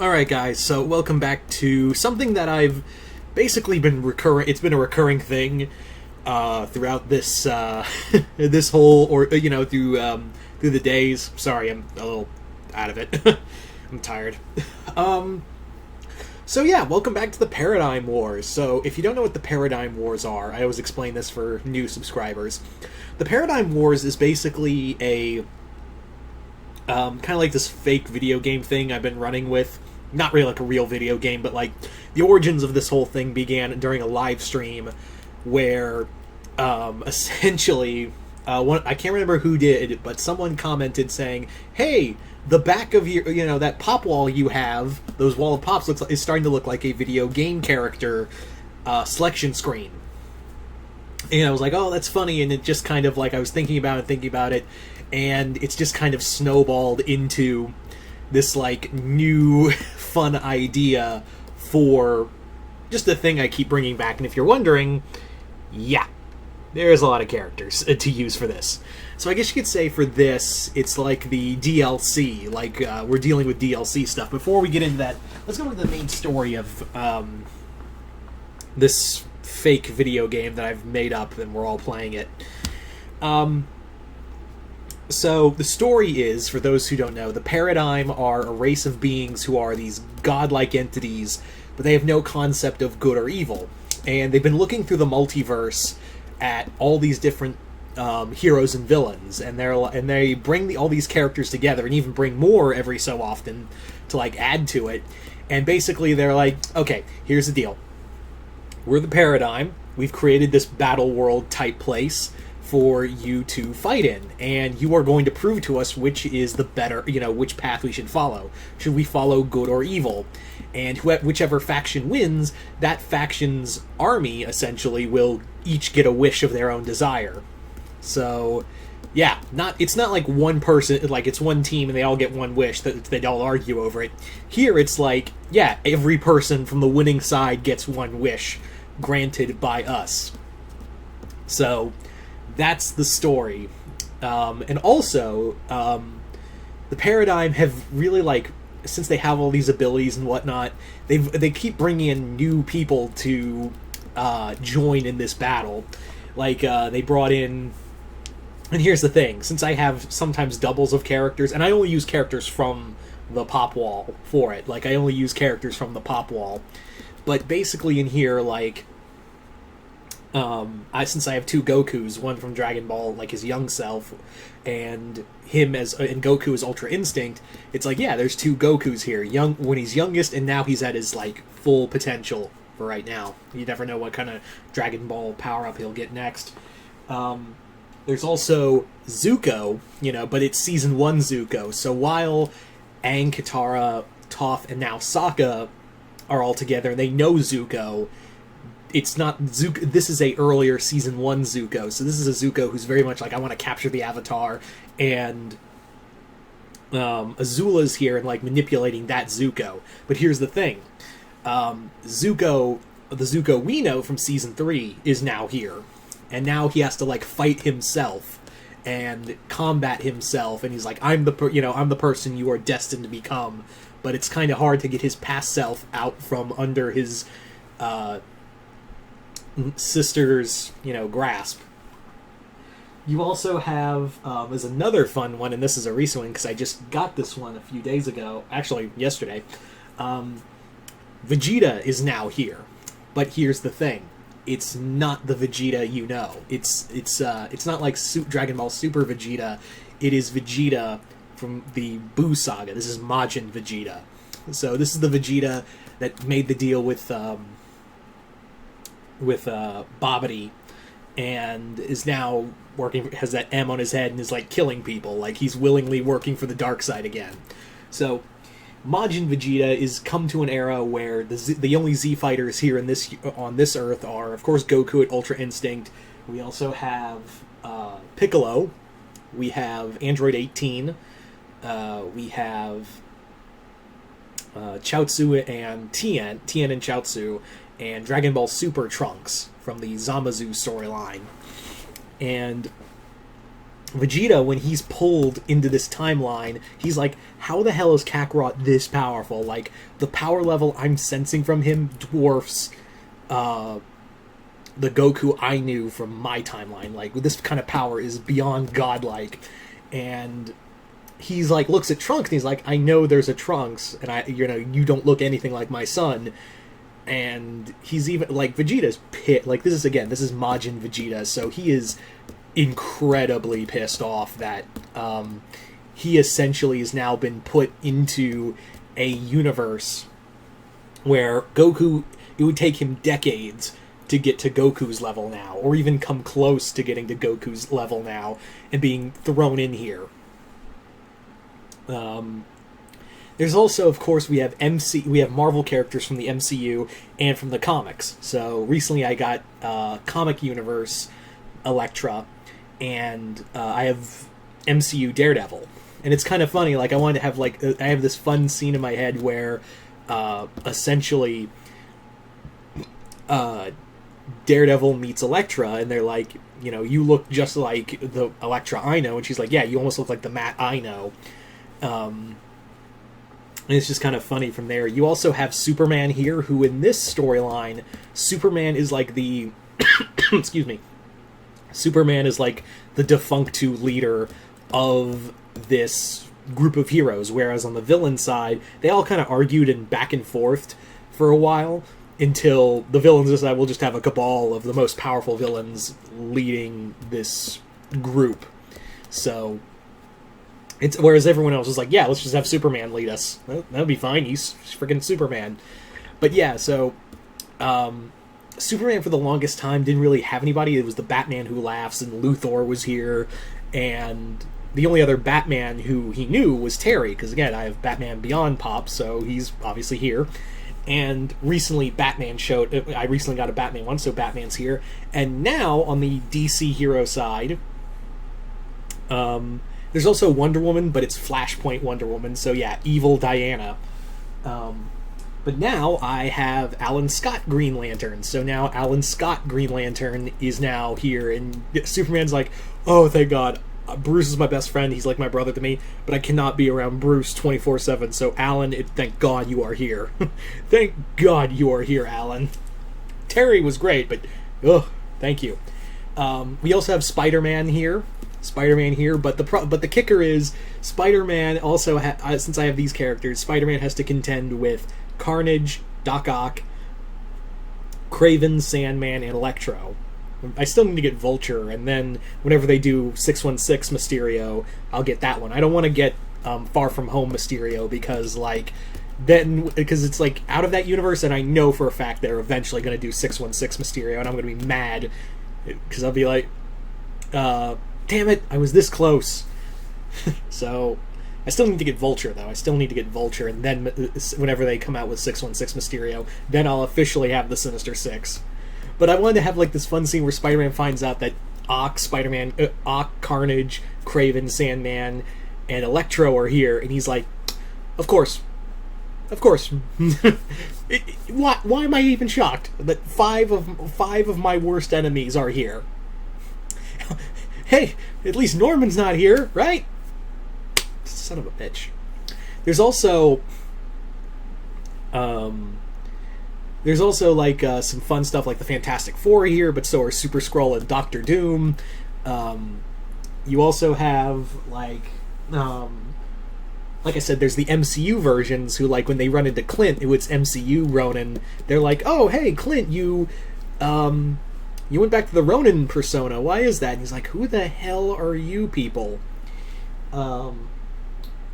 Alright guys, so welcome back to something that I've basically been recurring. It's been a recurring thing throughout this this whole, or through the days. Sorry, I'm a little out of it. I'm tired. So yeah, welcome back to the Paradigm Wars. So if you don't know what the Paradigm Wars are, I always explain this for new subscribers. The Paradigm Wars is basically a kind of like this fake video game thing I've been running with. Not really like a real video game, but like the origins of this whole thing began during a live stream where essentially I can't remember who did, but someone commented saying, "Hey, the back of your that pop wall you have, those wall of pops is starting to look like a video game character selection screen." And I was like, "Oh, that's funny," and it just kind of like I was thinking about it, and it's just kind of snowballed into this like new fun idea for just a thing I keep bringing back. And if you're wondering, yeah, there's a lot of characters to use for this. So I guess you could say for this, it's like the DLC, like we're dealing with DLC stuff. Before we get into that, let's go into the main story of this fake video game that I've made up and we're all playing it. So the story is, for those who don't know, the Paradigm are a race of beings who are these godlike entities, but they have no concept of good or evil. And they've been looking through the multiverse at all these different heroes and villains, and they bring all these characters together, and even bring more every so often to like add to it. And basically, they're like, okay, here's the deal: we're the Paradigm. We've created this battle world type place for you to fight in, and you are going to prove to us which is the better, which path we should follow. Should we follow good or evil? And whichever faction wins, that faction's army essentially will each get a wish of their own desire. So, yeah, it's not like one person, like it's one team and they all get one wish that they all argue over it. Here it's like, yeah, every person from the winning side gets one wish granted by us. So that's the story. And also, the Paradigm have really, like, since they have all these abilities and whatnot, they keep bringing in new people to join in this battle. Like, they brought in... And here's the thing, since I have sometimes doubles of characters, and I only use characters from the pop wall for it. Like, I only use characters from the pop wall. But basically in here, like... since I have two Gokus, one from Dragon Ball, like his young self, and him and Goku as Ultra Instinct, it's like, yeah, there's two Gokus here. Young when he's youngest, and now he's at his like full potential for right now. You never know what kind of Dragon Ball power up he'll get next. There's also Zuko, but it's Season 1 Zuko. So while Aang, Katara, Toph, and now Sokka are all together, and they know Zuko, it's not Zuko. This is a earlier Season 1 Zuko. So this is a Zuko who's very much like, I want to capture the Avatar, and Azula's here and like manipulating that Zuko. But here's the thing. Zuko, the Zuko we know from Season 3, is now here. And now he has to like fight himself and combat himself, and he's like, I'm the person you are destined to become. But it's kind of hard to get his past self out from under his sister's, grasp. You also have, as another fun one, and this is a recent one because I just got this one a few days ago, actually yesterday, Vegeta is now here. But here's the thing. It's not the Vegeta you know. It's not like Dragon Ball Super Vegeta. It is Vegeta from the Buu Saga. This is Majin Vegeta. So this is the Vegeta that made the deal with Babidi, and is now has that M on his head and is like killing people. Like he's willingly working for the dark side again. So Majin Vegeta is come to an era where the only Z fighters here on this Earth are, of course, Goku at Ultra Instinct. We also have Piccolo. We have Android 18. We have Chaozu and Tien and Chaozu, and Dragon Ball Super Trunks from the Zamazu storyline. And Vegeta, when he's pulled into this timeline, he's like, how the hell is Kakarot this powerful? Like, the power level I'm sensing from him dwarfs the Goku I knew from my timeline. Like, this kind of power is beyond godlike. And he's like, looks at Trunks, and he's like, I know there's a Trunks, and you don't look anything like my son. And he's even, like, Vegeta's pissed. Like, this is Majin Vegeta, so he is incredibly pissed off that he essentially has now been put into a universe where Goku, it would take him decades to get to Goku's level now, or even come close to getting to Goku's level now, and being thrown in here. There's also, of course, we have Marvel characters from the MCU and from the comics. So recently I got Comic Universe Elektra, and I have MCU Daredevil. And it's kind of funny, like, I wanted to have, like, I have this fun scene in my head where essentially Daredevil meets Elektra, and they're like, you look just like the Elektra I know, and she's like, yeah, you almost look like the Matt I know. And it's just kind of funny from there. You also have Superman here, who in this storyline, Superman is like the excuse me, Superman is like the defuncto leader of this group of heroes, whereas on the villain side, they all kind of argued and back and forth for a while, until the villains decided we'll just have a cabal of the most powerful villains leading this group. So, whereas everyone else was like, yeah, let's just have Superman lead us. Well, that'll be fine, he's freaking Superman. But yeah, so, Superman for the longest time didn't really have anybody. It was the Batman Who Laughs, and Luthor was here, and the only other Batman who he knew was Terry, because again, I have Batman Beyond Pop, so he's obviously here. And recently I recently got a Batman one, so Batman's here. And now, on the DC hero side, there's also Wonder Woman, but it's Flashpoint Wonder Woman, so yeah, evil Diana. But now I have Alan Scott Green Lantern, so now Alan Scott Green Lantern is now here, and Superman's like, oh, thank God, Bruce is my best friend, he's like my brother to me, but I cannot be around Bruce 24/7, so Alan, thank God you are here. Thank God you are here, Alan. Terry was great, but, thank you. We also have Spider-Man here, but the kicker is, Spider-Man also, since I have these characters, Spider-Man has to contend with Carnage, Doc Ock, Kraven, Sandman, and Electro. I still need to get Vulture, and then whenever they do 616 Mysterio, I'll get that one. I don't want to get Far From Home Mysterio, because it's like out of that universe, and I know for a fact they're eventually going to do 616 Mysterio, and I'm going to be mad, because I'll be like, damn it, I was this close. So, I still need to get Vulture, though. And then whenever they come out with 616 Mysterio, then I'll officially have the Sinister Six. But I wanted to have, like, this fun scene where Spider-Man finds out that Ock, Carnage, Kraven, Sandman, and Electro are here, and he's like, of course. Why am I even shocked that five of my worst enemies are here? Hey, at least Norman's not here, right? Son of a bitch. There's also like some fun stuff like the Fantastic Four here, but so are Super Skrull and Doctor Doom. You also have like I said, there's the MCU versions who, like, when they run into Clint, it's MCU Ronin. They're like, oh, hey, Clint, you went back to the Ronin persona. Why is that? And he's like, who the hell are you people?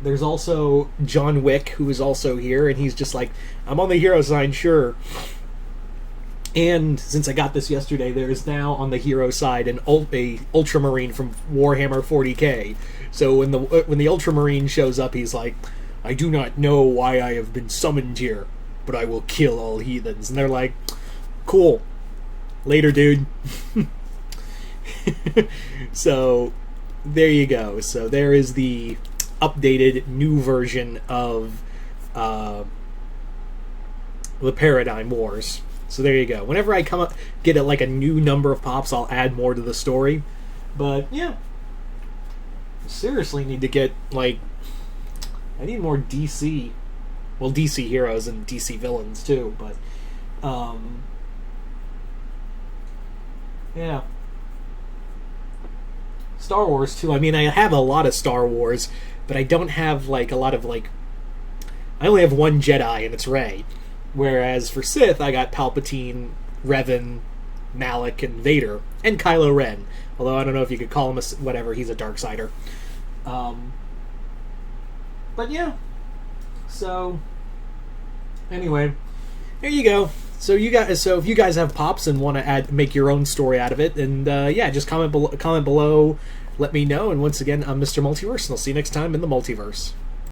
There's also John Wick, who is also here, and he's just like, I'm on the hero side, sure. And since I got this yesterday, there's now on the hero side a Ultramarine from Warhammer 40k. So when the Ultramarine shows up, he's like, I do not know why I have been summoned here, but I will kill all heathens. And they're like, cool. Later, dude. So, there you go. So there is the updated new version of the Paradigm Wars. So there you go. Whenever I get a new number of pops, I'll add more to the story. But yeah, Seriously need to get, like, I need more DC, well, DC heroes and DC villains too, but yeah. Star Wars too. I mean, I have a lot of Star Wars, but I don't have like a lot of like. I only have one Jedi, and it's Rey. Whereas for Sith, I got Palpatine, Revan, Malak, and Vader, and Kylo Ren. Although I don't know if you could call him whatever. He's a Darksider. But yeah. So anyway, there you go. So if you guys have pops and want to make your own story out of it, and yeah, just comment below. Let me know. And once again, I'm Mr. Multiverse, and I'll see you next time in the multiverse.